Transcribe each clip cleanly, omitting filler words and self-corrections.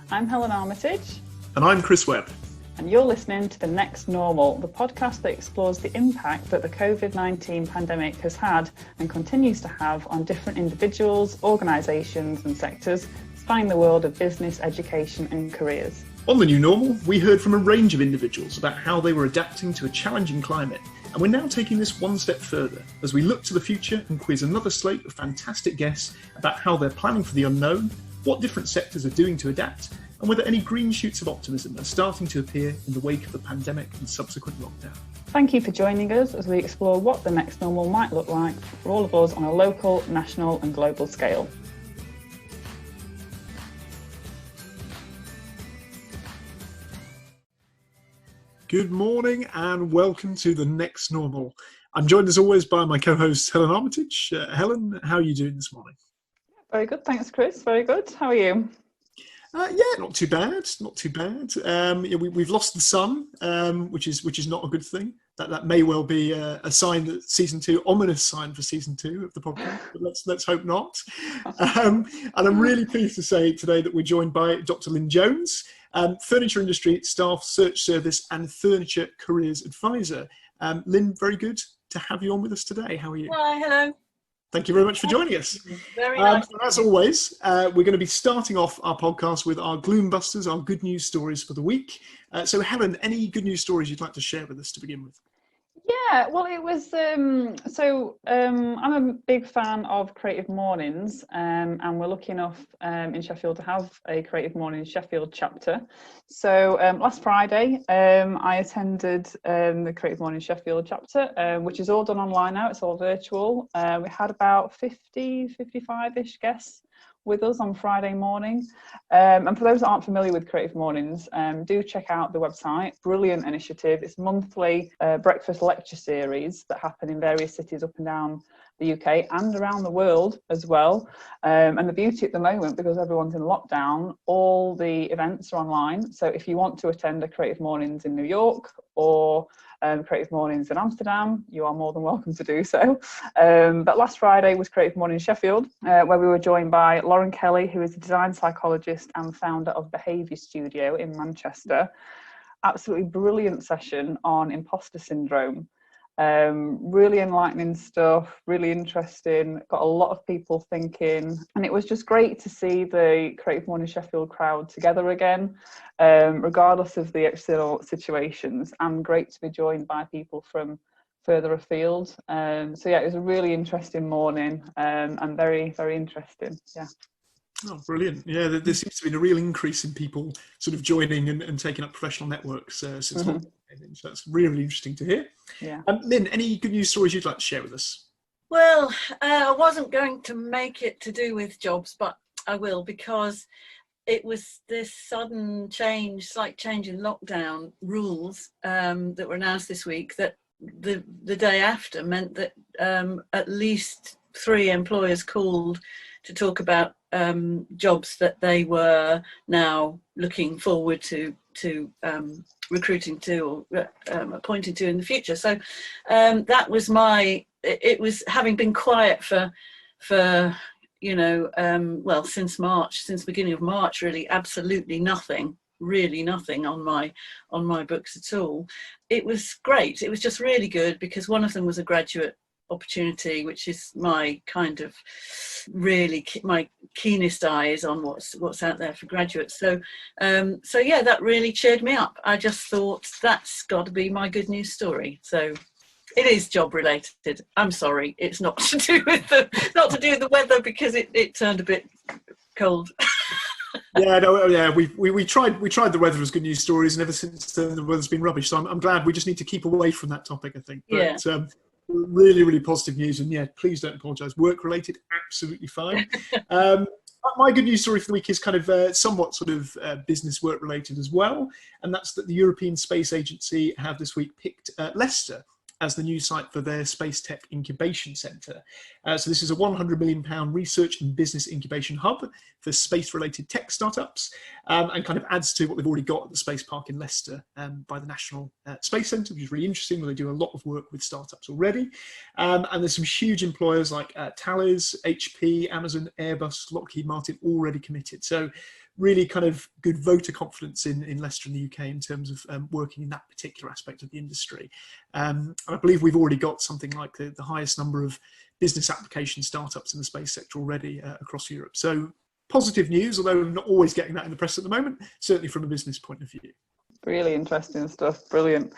I'm Helen Armitage. And I'm Chris Webb. And you're listening to The Next Normal, the podcast that explores the impact that the Covid-19 pandemic has had and continues to have on different individuals, organisations and sectors spanning the world of business, education and careers. On The New Normal, we heard from a range of individuals about how they were adapting to a challenging climate. And we're now taking this one step further as we look to the future and quiz another slate of fantastic guests about how they're planning for the unknown, what different sectors are doing to adapt, and whether any green shoots of optimism are starting to appear in the wake of the pandemic and subsequent lockdown. Thank you for joining us as we explore what the next normal might look like for all of us on a local, national and global scale. Good morning and welcome to The Next Normal. I'm joined as always by my co-host Helen Armitage. Helen, how are you doing this morning? Very good, thanks Chris, very good. How are you? Not too bad. We've lost the sun, which is not a good thing. That may well be a sign that season two, ominous sign for season 2 of the podcast. But let's hope not. And I'm really pleased to say today that we're joined by Dr Lynn Jones, furniture industry staff search service and furniture careers advisor. Lynn, very good to have you on with us today. How are you? Hi, hello. Thank you very much for joining us. Very nice. As always, we're going to be starting off our podcast with our Gloom Busters, our good news stories for the week. So Helen, any good news stories you'd like to share with us to begin with? Yeah, well, it was, I'm a big fan of Creative Mornings and we're lucky enough in Sheffield to have a Creative Mornings Sheffield chapter. So last Friday, I attended the Creative Mornings Sheffield chapter, which is all done online now, it's all virtual. We had about 55-ish guests with us on Friday morning. And for those that aren't familiar with Creative Mornings, do check out the website. Brilliant initiative. It's monthly breakfast lecture series that happen in various cities up and down the UK and around the world as well. And the beauty at the moment, because everyone's in lockdown, all the events are online. So if you want to attend a Creative Mornings in New York or Creative Mornings in Amsterdam, you are more than welcome to do so. But last Friday was Creative Mornings Sheffield, where we were joined by Lauren Kelly, who is a design psychologist and founder of Behaviour Studio in Manchester. Absolutely brilliant session on imposter syndrome. Really enlightening stuff, really interesting, got a lot of people thinking, and it was just great to see the Creative Morning Sheffield crowd together again, regardless of the external situations, and great to be joined by people from further afield. So yeah, it was a really interesting morning and very, very interesting. Yeah. Oh, brilliant. Yeah, there seems to be a real increase in people sort of joining and taking up professional networks since lockdown. So that's really interesting to hear. Yeah. Lynn, any good news stories you'd like to share with us? Well, I wasn't going to make it to do with jobs, but I will, because it was this sudden slight change in lockdown rules that were announced this week, that the day after meant that at least 3 employers called to talk about jobs that they were now looking forward to recruiting to or appointing to in the future. So that was it was having been quiet for since March, since the beginning of March, really, absolutely nothing on my books at all. It was great. It was just really good, because one of them was a graduate opportunity, which is my kind of really my keenest eyes on what's out there for graduates. So yeah, that really cheered me up. I just thought that's got to be my good news story. So it is job related. I'm sorry, it's not to do with the weather, because it turned a bit cold. We tried the weather as good news stories, and ever since then the weather's been rubbish. So I'm glad we just need to keep away from that topic, I think. But, yeah. Really, really positive news, and yeah, please don't apologise. Work related, absolutely fine. My good news story for the week is kind of somewhat sort of business work related as well, and that's that the European Space Agency have this week picked Leicester as the new site for their Space Tech Incubation Centre. So this is a £100 million research and business incubation hub for space-related tech startups, and kind of adds to what they've already got at the Space Park in Leicester by the National Space Centre, which is really interesting, where they do a lot of work with startups already. And there's some huge employers like Thales, HP, Amazon, Airbus, Lockheed Martin already committed. So really kind of good voter confidence in Leicester in the UK in terms of working in that particular aspect of the industry. And I believe we've already got something like the highest number of business application startups in the space sector already across Europe. So positive news, although we're not always getting that in the press at the moment, certainly from a business point of view. Really interesting stuff. Brilliant.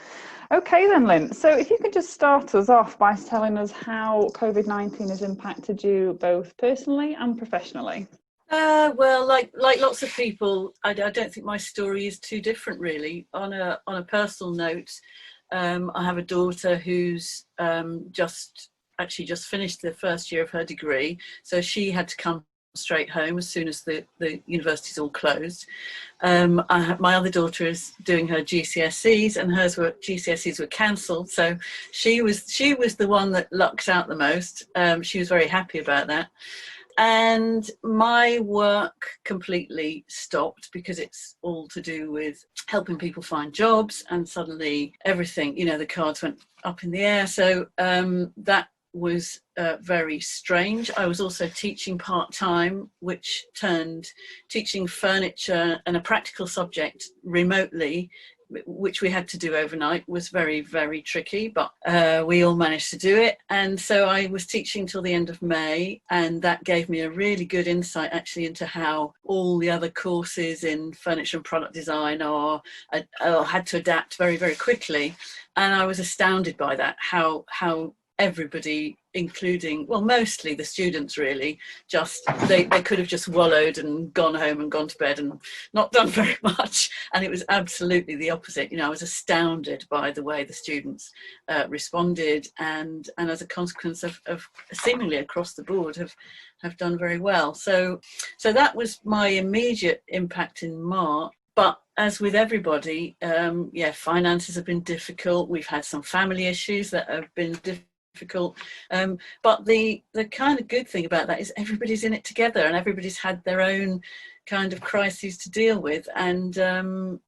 Okay then, Lynn. So if you could just start us off by telling us how COVID-19 has impacted you both personally and professionally. Well, like lots of people, I don't think my story is too different, really. On a personal note, I have a daughter who's just finished the first year of her degree, so she had to come straight home as soon as the universities all closed. My other daughter is doing her GCSEs, and GCSEs were cancelled, so she was the one that lucked out the most. She was very happy about that. And my work completely stopped because it's all to do with helping people find jobs, and suddenly everything, the cards went up in the air. So that was very strange. I was also teaching part-time, which turned teaching furniture and a practical subject remotely, which we had to do overnight, was very, very tricky, but we all managed to do it. And so I was teaching till the end of May, and that gave me a really good insight actually into how all the other courses in furniture and product design had to adapt very, very quickly. And I was astounded by that, how everybody, including, well, mostly the students really, they could have just wallowed and gone home and gone to bed and not done very much. And it was absolutely the opposite. I was astounded by the way the students responded, and as a consequence of seemingly across the board have done very well. So that was my immediate impact in March. But as with everybody, finances have been difficult. We've had some family issues that have been difficult. But the kind of good thing about that is everybody's in it together, and everybody's had their own kind of crises to deal with. And I'm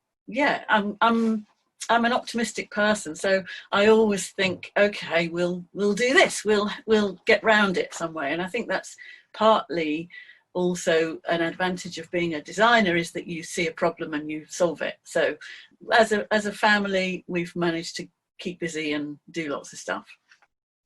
an optimistic person, so I always think, okay, we'll do this. We'll get round it some way. And I think that's partly also an advantage of being a designer, is that you see a problem and you solve it. So as a family, we've managed to keep busy and do lots of stuff.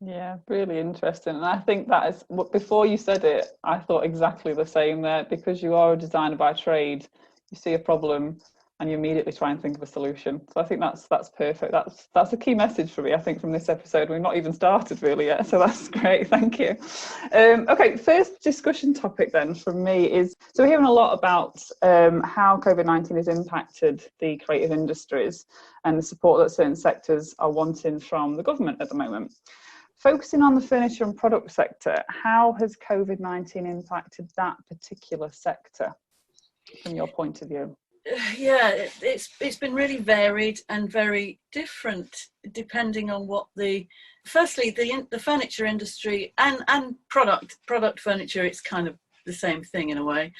Yeah, really interesting. And I think that is, before you said it, I thought exactly the same there, because you are a designer by trade. You see a problem and you immediately try and think of a solution. So I think that's perfect. That's a key message for me, I think, from this episode. We've not even started really yet, so that's great. Thank you. Okay, first discussion topic then from me is, so we're hearing a lot about how COVID-19 has impacted the creative industries and the support that certain sectors are wanting from the government at the moment. Focusing on the furniture and product sector, how has COVID-19 impacted that particular sector from your point of view? Yeah, it's been really varied and very different depending on what the furniture industry and product furniture, it's kind of the same thing in a way,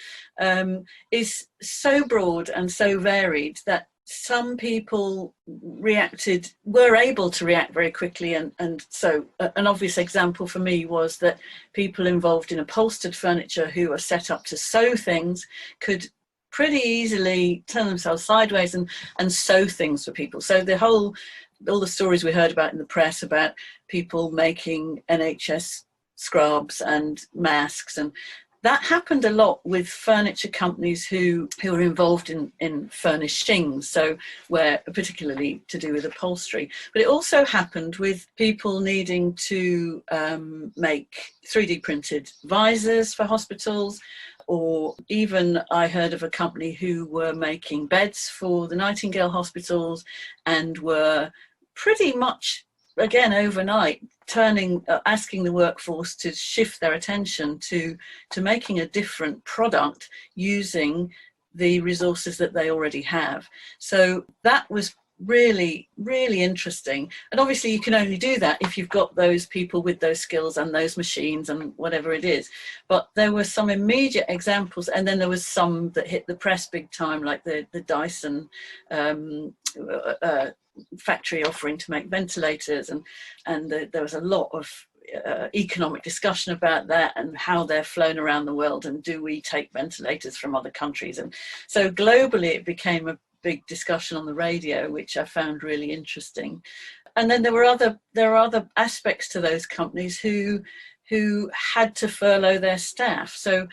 is so broad and so varied that some people were able to react very quickly, and so an obvious example for me was that people involved in upholstered furniture who are set up to sew things could pretty easily turn themselves sideways and sew things for people. So all the stories we heard about in the press about people making NHS scrubs and masks, and that happened a lot with furniture companies who are involved in furnishings, so where particularly to do with upholstery. But it also happened with people needing to make 3D printed visors for hospitals, or even I heard of a company who were making beds for the Nightingale hospitals and were pretty much, again, overnight, asking the workforce to shift their attention to making a different product using the resources that they already have. So that was really, really interesting. And obviously you can only do that if you've got those people with those skills and those machines and whatever it is. But there were some immediate examples, and then there was some that hit the press big time, like the Dyson factory offering to make ventilators, and there was a lot of economic discussion about that and how they're flown around the world, and do we take ventilators from other countries. And so globally it became a big discussion on the radio, which I found really interesting. And then there are other aspects to those companies who had to furlough their staff. So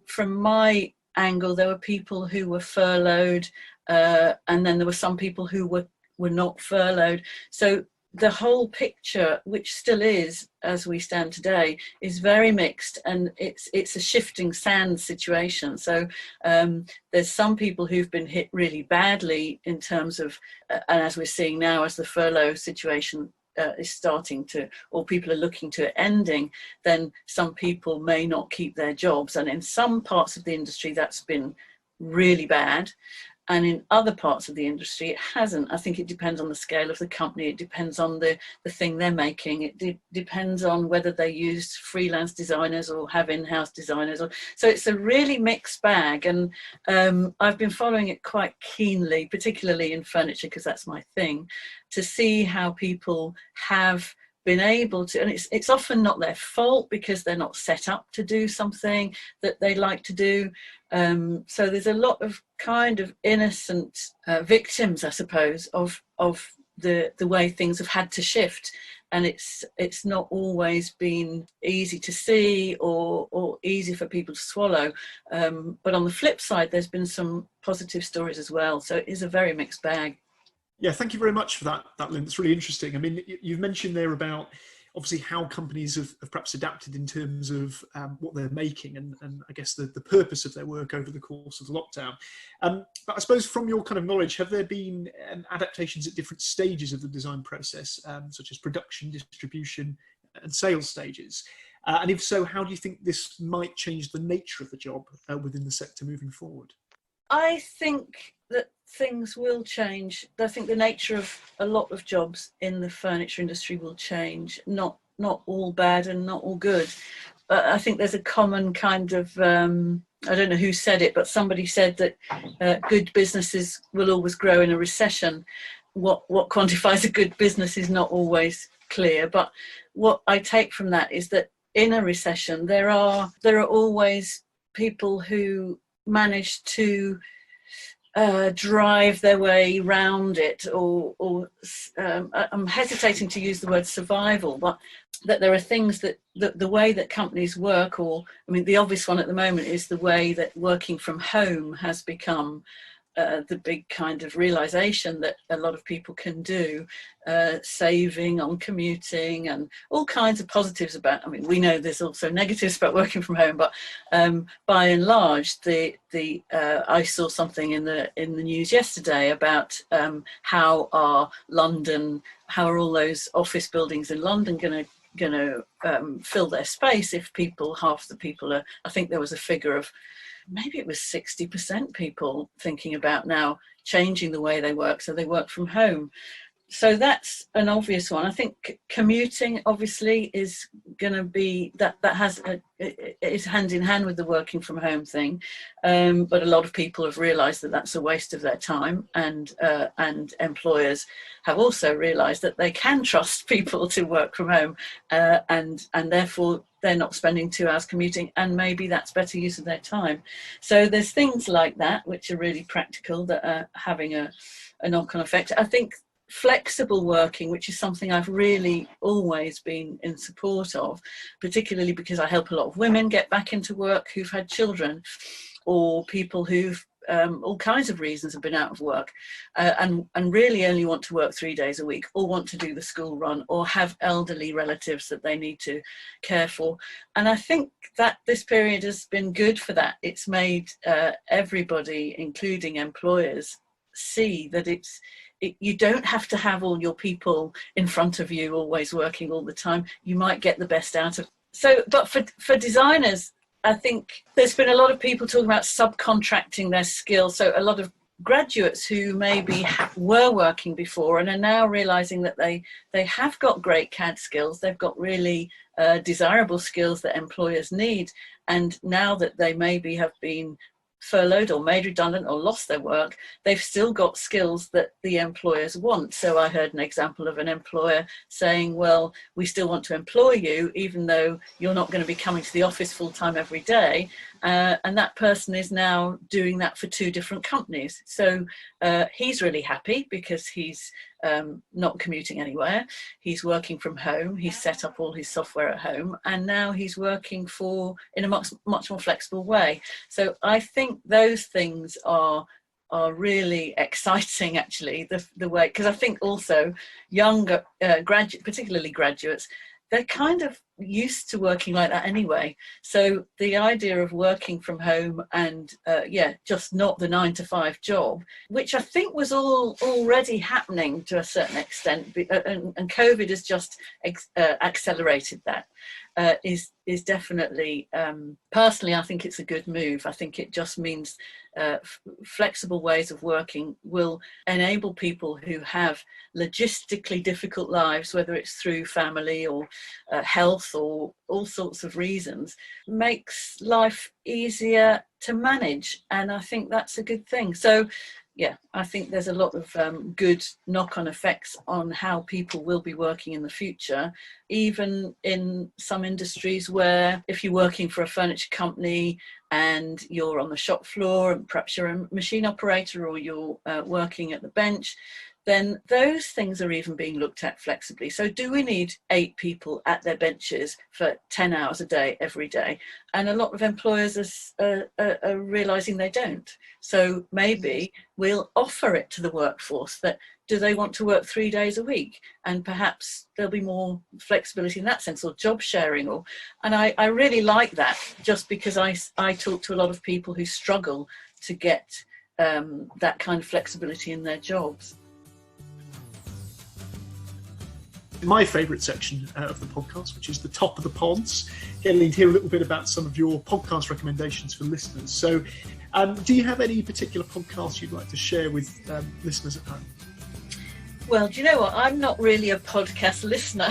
from my angle, there were people who were furloughed, and then there were some people who were not furloughed. So the whole picture, which still is, as we stand today, is very mixed, and it's a shifting sand situation. So there's some people who've been hit really badly in terms of, and as we're seeing now, as the furlough situation is starting to, or people are looking to it ending, then some people may not keep their jobs. And in some parts of the industry, that's been really bad. And in other parts of the industry, it hasn't. I think it depends on the scale of the company. It depends on the thing they're making. It depends on whether they use freelance designers or have in-house designers. So it's a really mixed bag. And I've been following it quite keenly, particularly in furniture, because that's my thing, to see how people have been able to, and it's often not their fault because they're not set up to do something that they like to do. So there's a lot of kind of innocent victims, I suppose, of the way things have had to shift. And it's not always been easy to see or easy for people to swallow. But on the flip side, there's been some positive stories as well. So it is a very mixed bag. Yeah, thank you very much for that, Lynn. It's really interesting. I mean, you've mentioned there about obviously how companies have perhaps adapted in terms of what they're making and I guess the purpose of their work over the course of the lockdown. But I suppose from your kind of knowledge, have there been adaptations at different stages of the design process, such as production, distribution and sales stages? And if so, how do you think this might change the nature of the job within the sector moving forward? I think that things will change. I think the nature of a lot of jobs in the furniture industry will change. Not all bad and not all good. But I think there's a common kind of, I don't know who said it, but somebody said that good businesses will always grow in a recession. What quantifies a good business is not always clear. But what I take from that is that in a recession, there are always people who manage to drive their way around it, or I'm hesitating to use the word survival, but that there are things that the way that companies work, or I mean the obvious one at the moment is the way that working from home has become the big kind of realization that a lot of people can do, saving on commuting and all kinds of positives about, I mean, we know there's also negatives about working from home, but by and large, I saw something in the news yesterday about how are all those office buildings in London going to fill their space if half the people are, I think there was a figure of maybe it was 60% people thinking about now changing the way they work, so they work from home. So that's an obvious one. I think commuting obviously is going to be that is hand in hand with the working from home thing, but a lot of people have realised that that's a waste of their time, and employers have also realised that they can trust people to work from home, and therefore they're not spending 2 hours commuting, and maybe that's better use of their time. So there's things like that which are really practical that are having a knock-on effect. I think flexible working, which is something I've really always been in support of, particularly because I help a lot of women get back into work who've had children, or people who've all kinds of reasons have been out of work and really only want to work 3 days a week, or want to do the school run, or have elderly relatives that they need to care for. And I think that this period has been good for that. It's made everybody, including employers, see that you don't have to have all your people in front of you always working all the time. You might get the best out of it. So, but for designers, I think there's been a lot of people talking about subcontracting their skills. So a lot of graduates who maybe were working before and are now realizing that they have got great CAD skills, they've got really desirable skills that employers need, and now that they maybe have been furloughed or made redundant or lost their work, they've still got skills that the employers want. So I heard an example of an employer saying, well, we still want to employ you even though you're not going to be coming to the office full time every day, and that person is now doing that for 2 different companies. So he's really happy because he's not commuting anywhere, he's working from home, he's set up all his software at home, and now he's working in a much more flexible way. So I think those things are really exciting, actually, the way, because I think also younger particularly graduates, they're kind of used to working like that anyway. So the idea of working from home and just not the 9-to-5 job, which I think was already happening to a certain extent, and COVID has just accelerated that, is definitely, personally, I think it's a good move. I think it just means flexible ways of working will enable people who have logistically difficult lives, whether it's through family or health or all sorts of reasons, makes life easier to manage, and I think that's a good thing. So yeah, I think there's a lot of good knock-on effects on how people will be working in the future, even in some industries where if you're working for a furniture company and you're on the shop floor and perhaps you're a machine operator or you're working at the bench, then those things are even being looked at flexibly. So do we need 8 people at their benches for 10 hours a day, every day? And a lot of employers are realising they don't. So maybe we'll offer it to the workforce that, do they want to work 3 days a week? And perhaps there'll be more flexibility in that sense, or job sharing. And I really like that, just because I talk to a lot of people who struggle to get that kind of flexibility in their jobs. My favourite section of the podcast, which is the top of the pods, getting to hear a little bit about some of your podcast recommendations for listeners. So do you have any particular podcasts you'd like to share with listeners at home? Well, do you know what? I'm not really a podcast listener,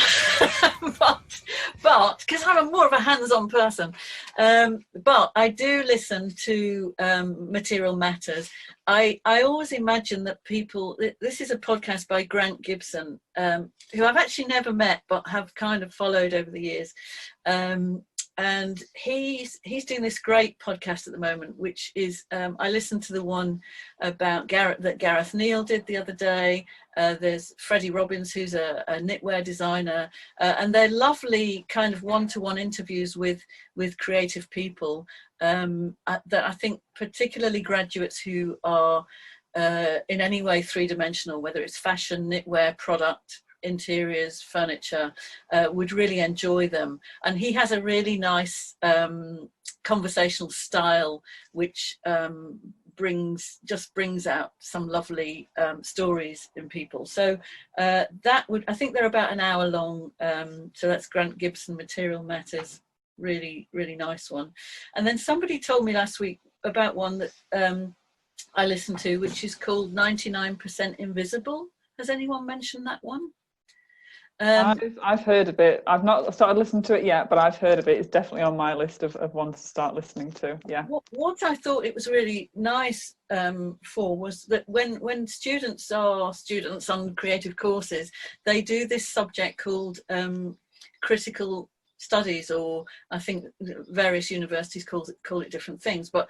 but because I'm more of a hands-on person, but I do listen to Material Matters. I always imagine that people, this is a podcast by Grant Gibson, who I've actually never met, but have kind of followed over the years. And he's doing this great podcast at the moment, which is, I listened to the one about Gareth Neal did the other day. There's Freddie Robbins, who's a knitwear designer, and they're lovely kind of one-to-one interviews with creative people that I think particularly graduates who are in any way three-dimensional, whether it's fashion, knitwear, product, interiors, furniture, would really enjoy them. And he has a really nice conversational style, which brings out some lovely stories in people. So I think they're about an hour long. So that's Grant Gibson, Material Matters, really, really nice one. And then somebody told me last week about one that I listened to, which is called 99% Invisible. Has anyone mentioned that one? I've heard of it. I've not started listening to it yet, but I've heard of it. It's definitely on my list of ones to start listening to. Yeah. What I thought it was really nice for was that when students are students on creative courses, they do this subject called critical studies, or I think various universities call it different things, but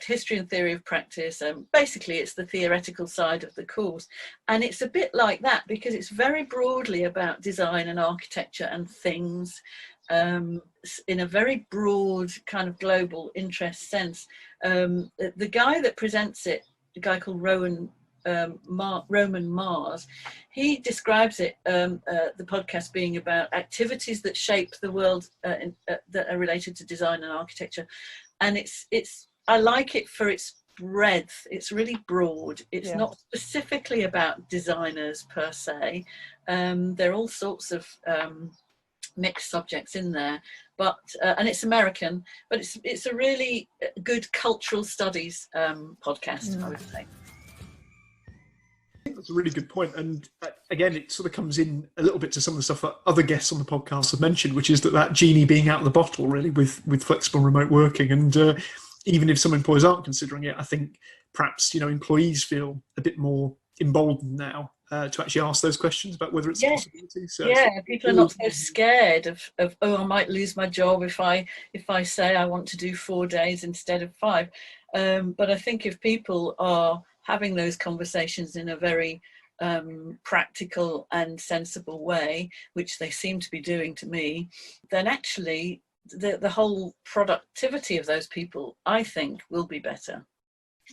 history and theory of practice. Basically, it's the theoretical side of the course, and it's a bit like that because it's very broadly about design and architecture and things in a very broad kind of global interest sense. The guy that presents it, the guy called Roman Mars, he describes it, the podcast, being about activities that shape the world that are related to design and architecture. And I like it for its breadth. It's really broad. It's not specifically about designers per se. There are all sorts of mixed subjects in there, but and it's American, but it's a really good cultural studies podcast, I would say. I think that's a really good point, and again, it sort of comes in a little bit to some of the stuff that other guests on the podcast have mentioned, which is that genie being out of the bottle, really, with flexible remote working. And even if some employers aren't considering it, I think perhaps employees feel a bit more emboldened now to actually ask those questions about whether it's a possibility. So people are not so scared of I might lose my job if I say I want to do 4 days instead of 5. But I think if people are having those conversations in a very practical and sensible way, which they seem to be doing to me, then actually the whole productivity of those people, I think, will be better.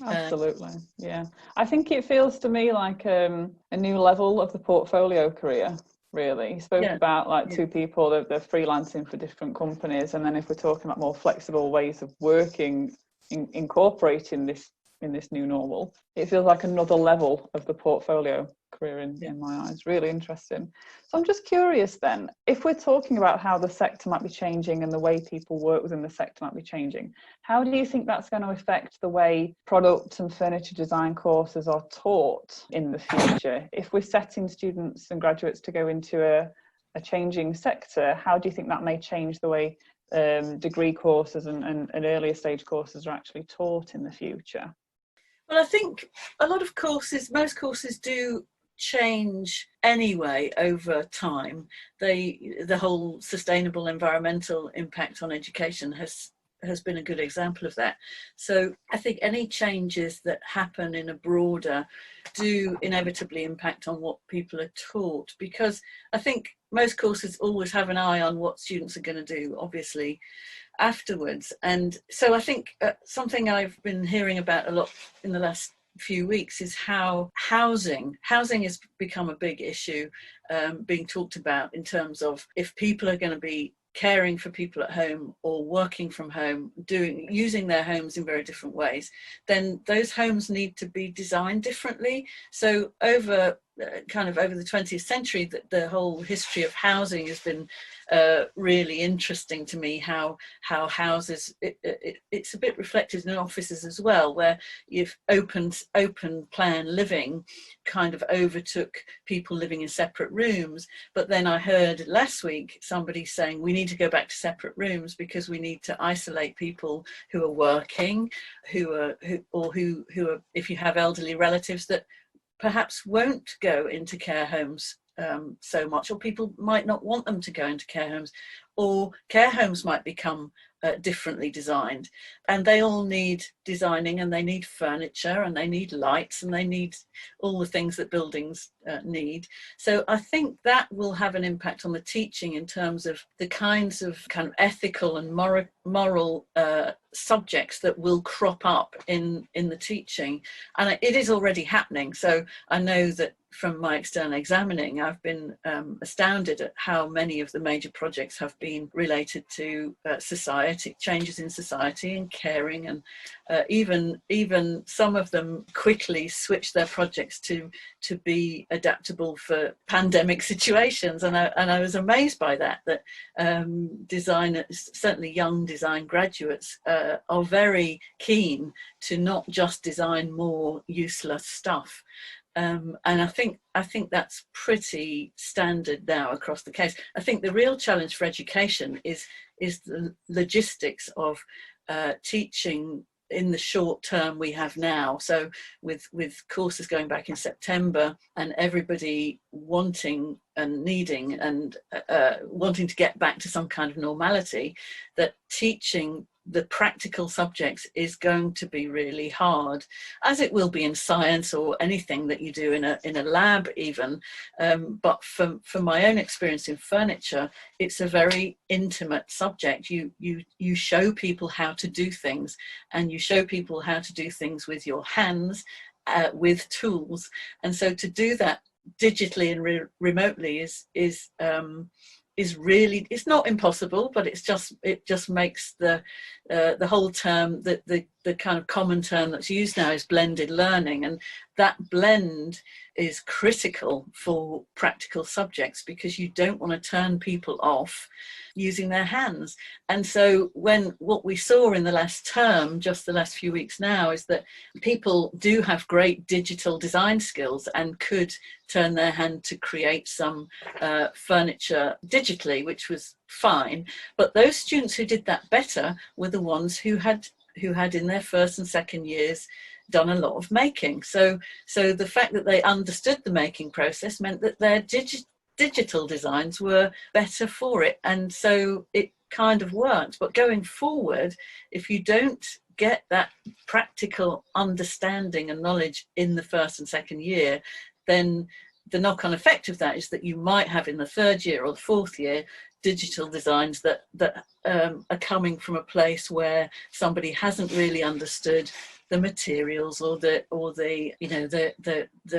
Absolutely, yeah. I think it feels to me like a new level of the portfolio career, really. You spoke about like 2 people that they're freelancing for different companies, and then if we're talking about more flexible ways of working, incorporating this in this new normal, it feels like another level of the portfolio career in my eyes. Really interesting. So I'm just curious then, if we're talking about how the sector might be changing and the way people work within the sector might be changing, how do you think that's going to affect the way product and furniture design courses are taught in the future? If we're setting students and graduates to go into a changing sector, how do you think that may change the way degree courses and earlier stage courses are actually taught in the future? Well, I think a lot of courses, most courses do change anyway over time. The whole sustainable environmental impact on education has been a good example of that. So I think any changes that happen in a broader do inevitably impact on what people are taught, because I think most courses always have an eye on what students are going to do, obviously, afterwards. And so I think something I've been hearing about a lot in the last few weeks is how housing has become a big issue being talked about, in terms of if people are going to be caring for people at home or working from home, using their homes in very different ways, then those homes need to be designed differently. So over the 20th century, the whole history of housing has been really interesting to me. How houses, it's a bit reflected in offices as well, where you've open plan living kind of overtook people living in separate rooms. But then I heard last week somebody saying we need to go back to separate rooms because we need to isolate people who are working, who are if you have elderly relatives that perhaps won't go into care homes so much, or people might not want them to go into care homes, or care homes might become differently designed, and they all need designing, and they need furniture, and they need lights, and they need all the things that buildings need. So I think that will have an impact on the teaching in terms of the kinds of kind of ethical and moral subjects that will crop up in the teaching, and it is already happening. So I know that from my external examining, I've been astounded at how many of the major projects have been related to society, changes in society and caring, and even some of them quickly switched their projects to be adaptable for pandemic situations, and I was amazed by that designers, certainly young design graduates, are very keen to not just design more useless stuff. And I think that's pretty standard now across the case. I think the real challenge for education is the logistics of teaching in the short term we have now. So with courses going back in September, and everybody wanting and needing and wanting to get back to some kind of normality, that teaching the practical subjects is going to be really hard, as it will be in science or anything that you do in a lab even. But from my own experience in furniture, it's a very intimate subject. You show people how to do things, and you show people how to do things with your hands, with tools. And so to do that digitally and remotely is really, it's not impossible, but it just makes the whole term, the the kind of common term that's used now is blended learning, and that blend is critical for practical subjects because you don't want to turn people off using their hands. And so what we saw in the last term, just the last few weeks now, is that people do have great digital design skills and could turn their hand to create some furniture digitally, which was fine. But those students who did that better were the ones who had in their first and second years done a lot of making. So the fact that they understood the making process meant that their digital designs were better for it, and so it kind of worked. But going forward, if you don't get that practical understanding and knowledge in the first and second year, then the knock-on effect of that is that you might have in the third year or the fourth year digital designs that are coming from a place where somebody hasn't really understood the materials or the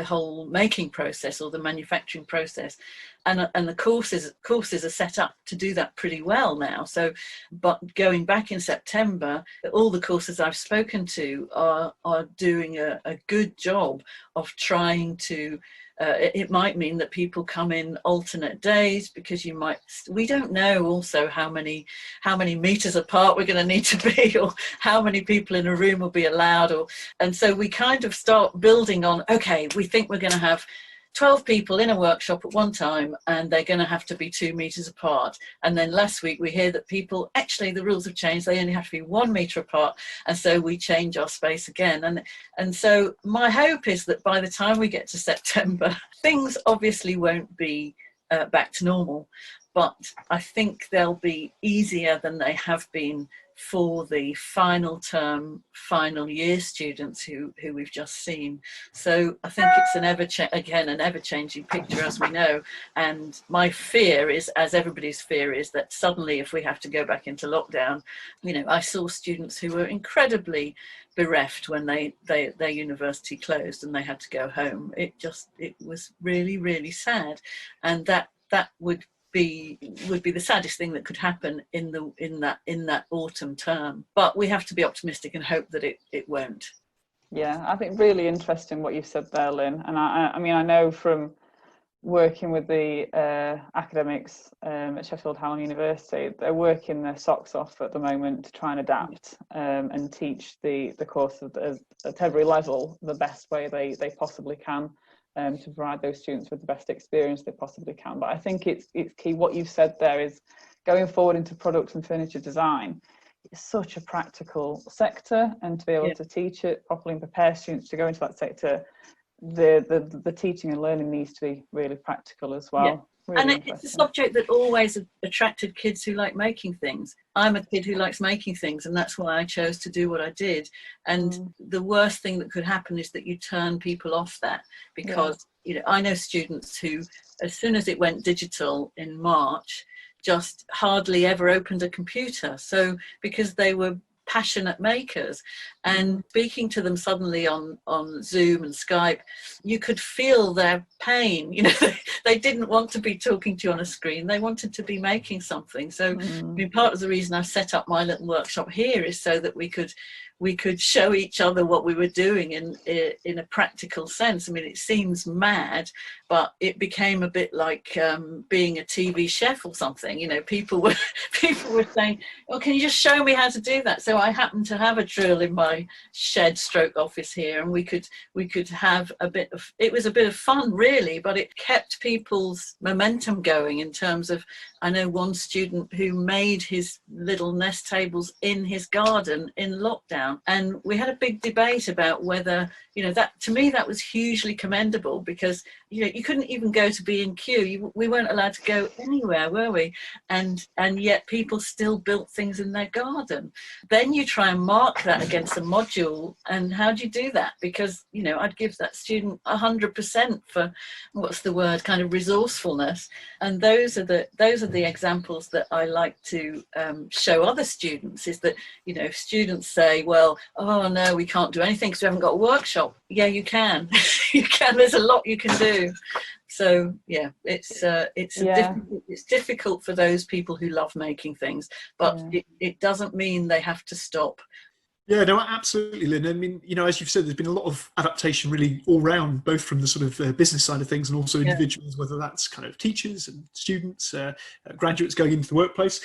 whole making process or the manufacturing process, and the courses are set up to do that pretty well now. So, but going back in September, all the courses I've spoken to are doing a good job of trying to. It might mean that people come in alternate days because we don't know also how many meters apart we're going to need to be, or how many people in a room will be allowed, and so we kind of start building on, okay, we think we're going to have 12 people in a workshop at one time and they're going to have to be 2 meters apart. And then last week we hear that people, actually the rules have changed, they only have to be 1 meter apart, and so we change our space again. And so my hope is that by the time we get to September, things obviously won't be back to normal, but I think they'll be easier than they have been for the final term, final year students who we've just seen. So I think it's an ever-changing picture, as we know. And my fear is, as everybody's fear is, that suddenly if we have to go back into lockdown, I saw students who were incredibly bereft when their university closed and they had to go home. It was really, really sad. And that would be the saddest thing that could happen in that autumn term. But we have to be optimistic and hope that it won't. Yeah, I think really interesting what you've said there, Lynn. And I mean, I know from working with the academics at Sheffield Hallam University, they're working their socks off at the moment to try and adapt and teach the course at every level the best way they possibly can. To provide those students with the best experience they possibly can. But I think it's key what you've said there is going forward into product and furniture design. It's such a practical sector, and to be able to teach it properly and prepare students to go into that sector, the teaching and learning needs to be really practical as well. Yeah. Really and it's a subject that always attracted kids who like making things. I'm a kid who likes making things, and that's why I chose to do what I did. And the worst thing that could happen is that you turn people off that, because I know students who, as soon as it went digital in March, just hardly ever opened a computer. So because they were passionate makers, and speaking to them suddenly on Zoom and Skype, you could feel their pain. They didn't want to be talking to you on a screen, they wanted to be making something. So I mean, part of the reason I've set up my little workshop here is so that we could show each other what we were doing in a practical sense. I mean, it seems mad, but it became a bit like being a TV chef or something. People were saying, "Oh, can you just show me how to do that?" So I happened to have a drill in my shed/stroke office here, and we could have it was a bit of fun, really, but it kept people's momentum going in terms of, I know one student who made his little nest tables in his garden in lockdown, and we had a big debate about whether, that, to me, that was hugely commendable, because you couldn't even go to B&Q. We weren't allowed to go anywhere, were we? And yet people still built things in their garden. Then you try and mark that against a module, and how do you do that? Because I'd give that student 100% for, what's the word, kind of resourcefulness. And those are the examples that I like to show other students, is that if students say, well, oh no, we can't do anything because we haven't got a workshop. Yeah, you can. You can. There's a lot you can do. So yeah, it's difficult for those people who love making things, but it doesn't mean they have to stop Yeah, no, absolutely, Lynn. I mean, as you've said, there's been a lot of adaptation really all round, both from the sort of business side of things and also individuals, whether that's kind of teachers and students, graduates going into the workplace.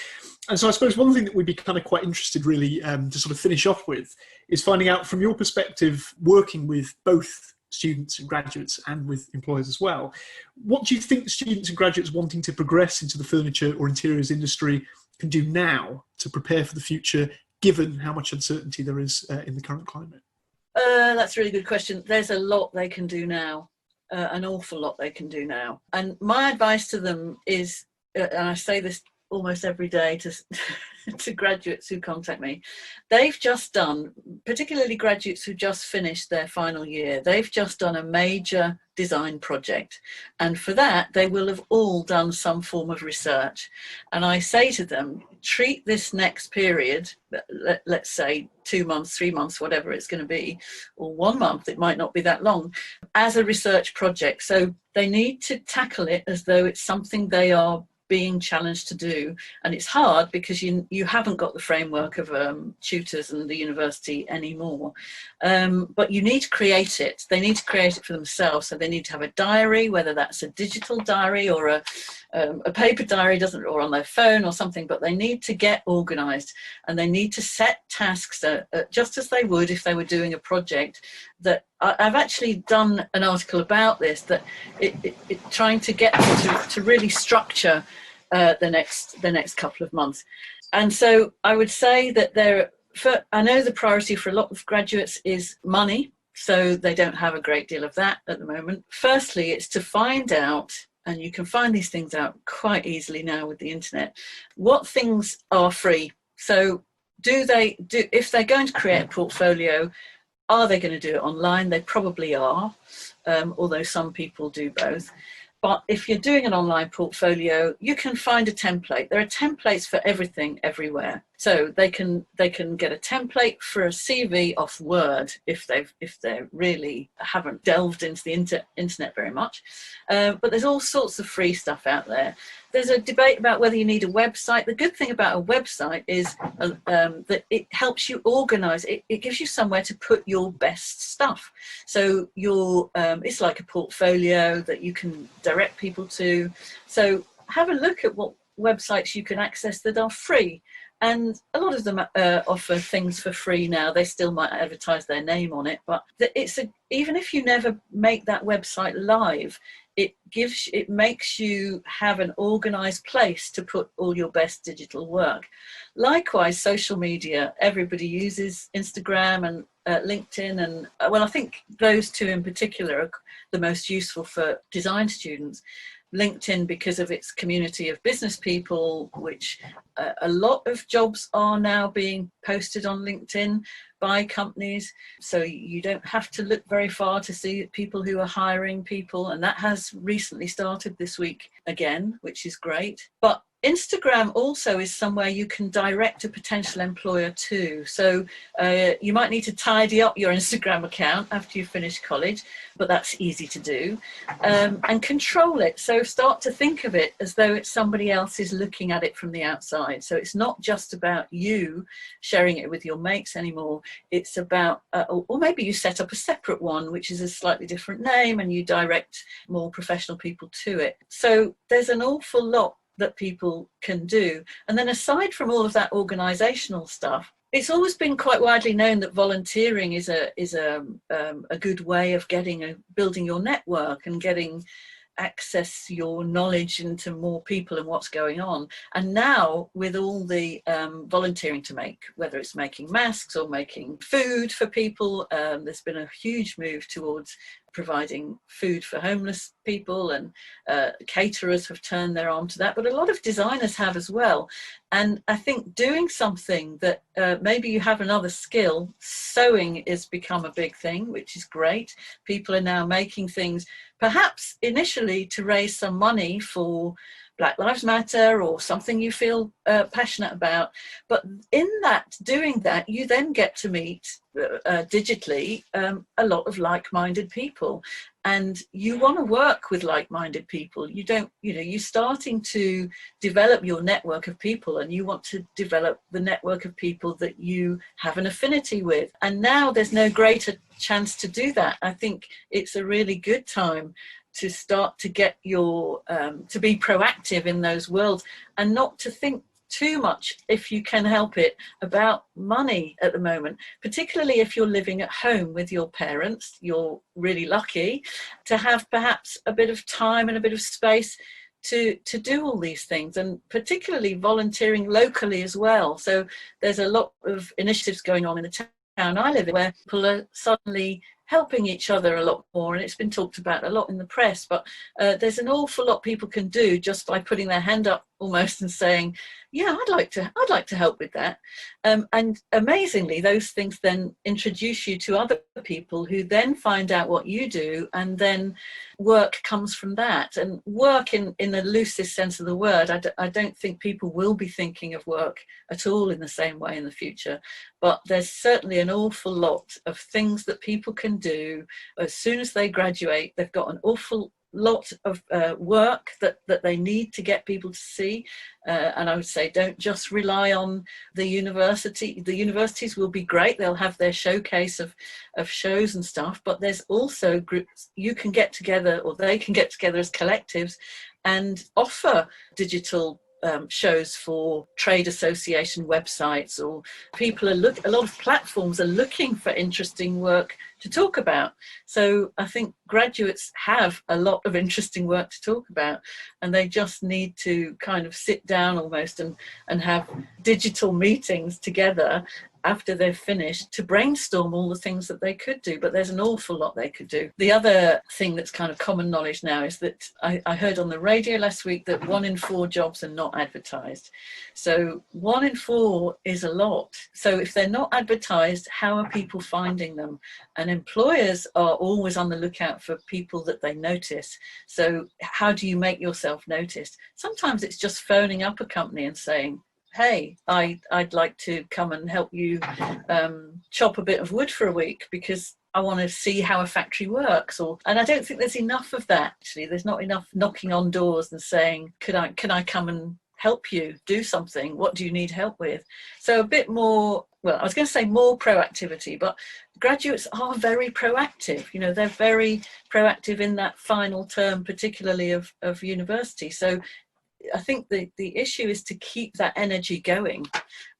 And so I suppose one thing that we'd be kind of quite interested really to sort of finish off with is finding out from your perspective, working with both students and graduates and with employers as well, what do you think students and graduates wanting to progress into the furniture or interiors industry can do now to prepare for the future, given how much uncertainty there is in the current climate? That's a really good question. There's a lot they can do now, an awful lot they can do now. And my advice to them is, and I say this almost every day to graduates who contact me, they've just done, particularly graduates who just finished their final year, they've just done a major design project, and for that they will have all done some form of research. And I say to them, treat this next period, let's say 2 months, 3 months, whatever it's going to be, or 1 month, it might not be that long, as a research project. So they need to tackle it as though it's something they are being challenged to do. And it's hard because you haven't got the framework of tutors and the university anymore, but you need to create it. They need to create it for themselves. So they need to have a diary, whether that's a digital diary or a paper diary, or on their phone or something, but they need to get organized, and they need to set tasks just as they would if they were doing a project. That I've actually done an article about this, that it trying to get them to really structure the next couple of months. And so I would say that I know the priority for a lot of graduates is money, so they don't have a great deal of that at the moment. Firstly, it's to find out, and you can find these things out quite easily now with the internet, what things are free. So if they're going to create a portfolio, are they going to do it online? They probably are, although some people do both. But if you're doing an online portfolio, you can find a template. There are templates for everything, everywhere. So they can get a template for a CV off Word if they really haven't delved into the internet very much. But there's all sorts of free stuff out there. There's a debate about whether you need a website. The good thing about a website is that it helps you organize. It gives you somewhere to put your best stuff. So it's like a portfolio that you can direct people to. So have a look at what websites you can access that are free. And a lot of them offer things for free now. They still might advertise their name on it, but even if you never make that website live, it makes you have an organized place to put all your best digital work. Likewise, social media, everybody uses Instagram and LinkedIn, and I think those two in particular are the most useful for design students. LinkedIn because of its community of business people, which a lot of jobs are now being posted on LinkedIn by companies. So you don't have to look very far to see people who are hiring people. And that has recently started this week again, which is great. But Instagram also is somewhere you can direct a potential employer to. So you might need to tidy up your Instagram account after you finish college, but that's easy to do, and control it. So start to think of it as though it's somebody else is looking at it from the outside. So it's not just about you sharing it with your mates anymore. It's about, or maybe you set up a separate one, which is a slightly different name, and you direct more professional people to it. So there's an awful lot that people can do. And then aside from all of that organizational stuff, it's always been quite widely known that volunteering is a good way of building your network and getting access your knowledge into more people and what's going on. And now with all the volunteering to make, whether it's making masks or making food for people, there's been a huge move towards providing food for homeless people, and caterers have turned their arm to that, but a lot of designers have as well. And I think doing something that maybe you have another skill, sewing has become a big thing, which is great. People are now making things, perhaps initially to raise some money for Black Lives Matter or something you feel passionate about. But in that, doing that, you then get to meet digitally a lot of like-minded people. And you want to work with like-minded people. You don't, you're starting to develop your network of people, and you want to develop the network of people that you have an affinity with. And now there's no greater chance to do that. I think it's a really good time to start to get your, to be proactive in those worlds, and not to think too much, if you can help it, about money at the moment, particularly if you're living at home with your parents. You're really lucky to have perhaps a bit of time and a bit of space to do all these things, and particularly volunteering locally as well. So there's a lot of initiatives going on in the town I live in where people are suddenly helping each other a lot more, and it's been talked about a lot in the press, but there's an awful lot people can do just by putting their hand up almost and saying, yeah, I'd like to help with that. And amazingly, those things then introduce you to other people who then find out what you do, and then work comes from that. And work in the loosest sense of the word, I don't think people will be thinking of work at all in the same way in the future, but there's certainly an awful lot of things that people can do as soon as they graduate. They've got an awful lot of work that they need to get people to see, and I would say don't just rely on the university. The universities will be great, they'll have their showcase of shows and stuff, but there's also groups you can get together, or they can get together as collectives and offer digital shows for trade association websites, or people are a lot of platforms are looking for interesting work to talk about. So I think graduates have a lot of interesting work to talk about, and they just need to kind of sit down almost and have digital meetings together after they've finished to brainstorm all the things that they could do. But there's an awful lot they could do. The other thing that's kind of common knowledge now is that I heard on the radio last week that 1 in 4 jobs are not advertised. So 1 in 4 is a lot. So if they're not advertised, how are people finding them? And employers are always on the lookout for people that they notice. So how do you make yourself noticed? Sometimes it's just phoning up a company and saying, hey, I'd like to come and help you chop a bit of wood for a week because I want to see how a factory works. And I don't think there's enough of that, actually. There's not enough knocking on doors and saying, can I come and help you do something? What do you need help with? So a bit more, well, I was going to say more proactivity, but graduates are very proactive. They're very proactive in that final term, particularly of university. So I think the issue is to keep that energy going,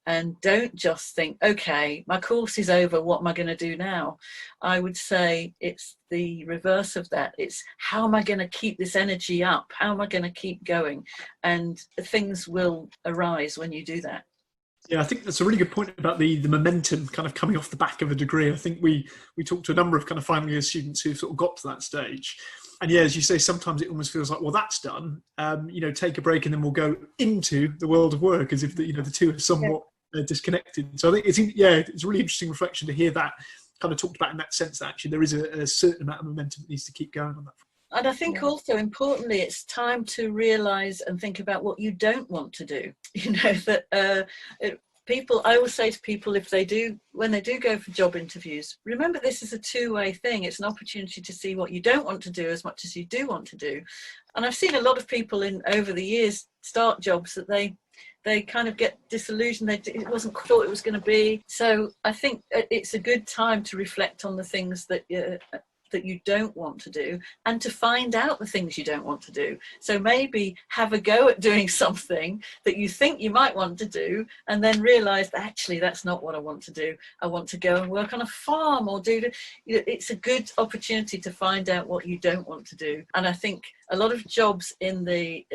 and don't just think, okay, my course is over, what am I going to do now? I would say it's the reverse of that. It's how am I going to keep this energy up? How am I going to keep going? And things will arise when you do that. Yeah, I think that's a really good point about the momentum kind of coming off the back of a degree. I think we talked to a number of kind of final year students who sort of got to that stage. And yeah, as you say, sometimes it almost feels like, well, that's done. Take a break and then we'll go into the world of work, as if the two are somewhat disconnected. So I think it's a really interesting reflection to hear that kind of talked about in that sense, that actually there is a certain amount of momentum that needs to keep going on that front. And I think also importantly, it's time to realise and think about what you don't want to do. I always say to people, when they do go for job interviews, remember this is a two-way thing. It's an opportunity to see what you don't want to do as much as you do want to do. And I've seen a lot of people over the years start jobs that they kind of get disillusioned. It wasn't thought it was going to be. So I think it's a good time to reflect on the things that you don't want to do, and to find out the things you don't want to do. So maybe have a go at doing something that you think you might want to do, and then realise that actually that's not what I want to do. I want to go and work on a farm or it's a good opportunity to find out what you don't want to do. And I think a lot of jobs certainly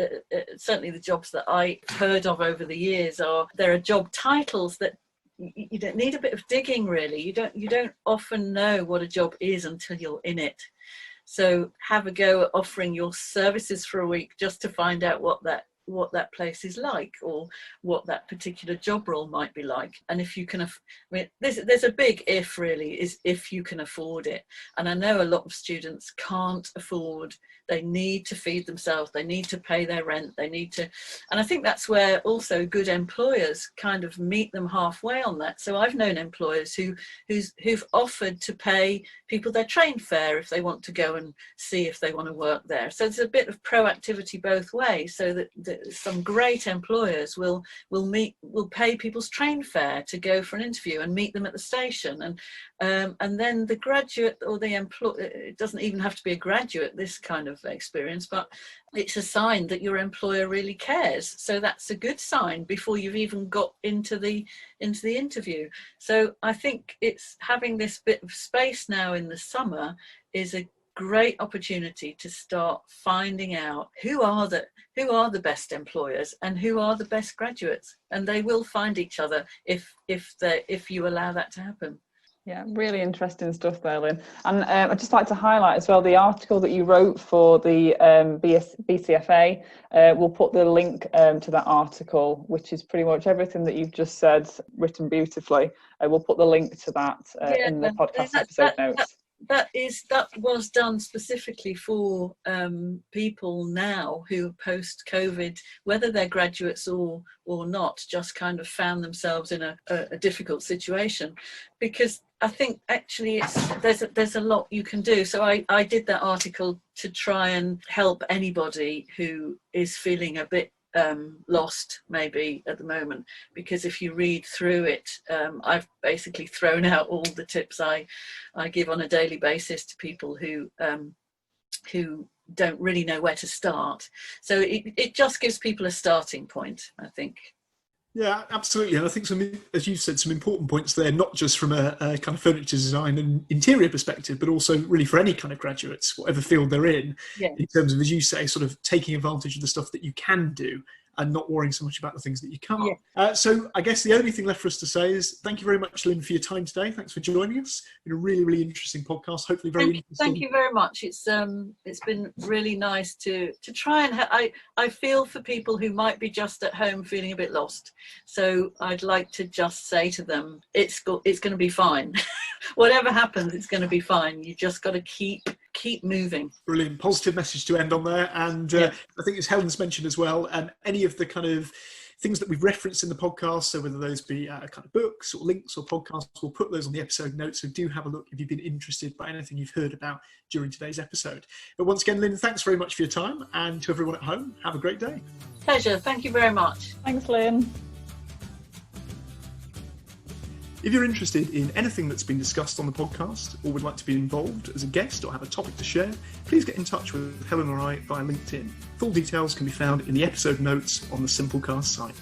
the jobs that I heard of over the years there are job titles that you don't need a bit of digging, really. You don't often know what a job is until you're in it. So have a go at offering your services for a week just to find out what what that place is like, or what that particular job role might be like. And if you can, there's a big if really, is if you can afford it. And I know a lot of students can't afford, they need to feed themselves, they need to pay their rent, they need to, and I think that's where also good employers kind of meet them halfway on that. So I've known employers who've offered to pay people their train fare if they want to go and see if they want to work there. So there's a bit of proactivity both ways, so that some great employers will pay people's train fare to go for an interview and meet them at the station. And then the graduate or the employee, it doesn't even have to be a graduate, this kind of experience, but it's a sign that your employer really cares. So that's a good sign before you've even got into the interview. So I think it's having this bit of space now in the summer is a great opportunity to start finding out who are the best employers and who are the best graduates, and they will find each other if you allow that to happen. Yeah, really interesting stuff there, Lynn. And I'd just like to highlight as well the article that you wrote for the BCFA. We'll put the link to that article, which is pretty much everything that you've just said, written beautifully. We'll put the link to that in the podcast episode notes. That was done specifically for people now who post-COVID, whether they're graduates or not, just kind of found themselves in a difficult situation. Because I think actually there's a lot you can do. So I did that article to try and help anybody who is feeling a bit lost maybe at the moment, because if you read through it, I've basically thrown out all the tips I give on a daily basis to people who don't really know where to start. So it just gives people a starting point, I think. Yeah, absolutely. And I think as you said, some important points there, not just from a kind of furniture design and interior perspective, but also really for any kind of graduates, whatever field they're in terms of, as you say, sort of taking advantage of the stuff that you can do and not worrying so much about the things that you can't. Yeah. So I guess the only thing left for us to say is thank you very much, Lynn, for your time today. Thanks for joining us. It's been a really, really interesting podcast. Hopefully very interesting. Thank you very much. It's been really nice to try and I feel for people who might be just at home feeling a bit lost. So I'd like to just say to them, it's going to be fine. Whatever happens, it's going to be fine. You just got to keep moving. Brilliant. Positive message to end on there. And I think, as Helen's mentioned as well, any of the kind of things that we've referenced in the podcast, so whether those be kind of books or links or podcasts, we'll put those on the episode notes. So do have a look if you've been interested by anything you've heard about during today's episode. But once again, Lynn, thanks very much for your time, and to everyone at home, have a great day. Pleasure. Thank you very much. Thanks, Lynn. If you're interested in anything that's been discussed on the podcast, or would like to be involved as a guest or have a topic to share, please get in touch with Helen or I via LinkedIn. Full details can be found in the episode notes on the Simplecast site.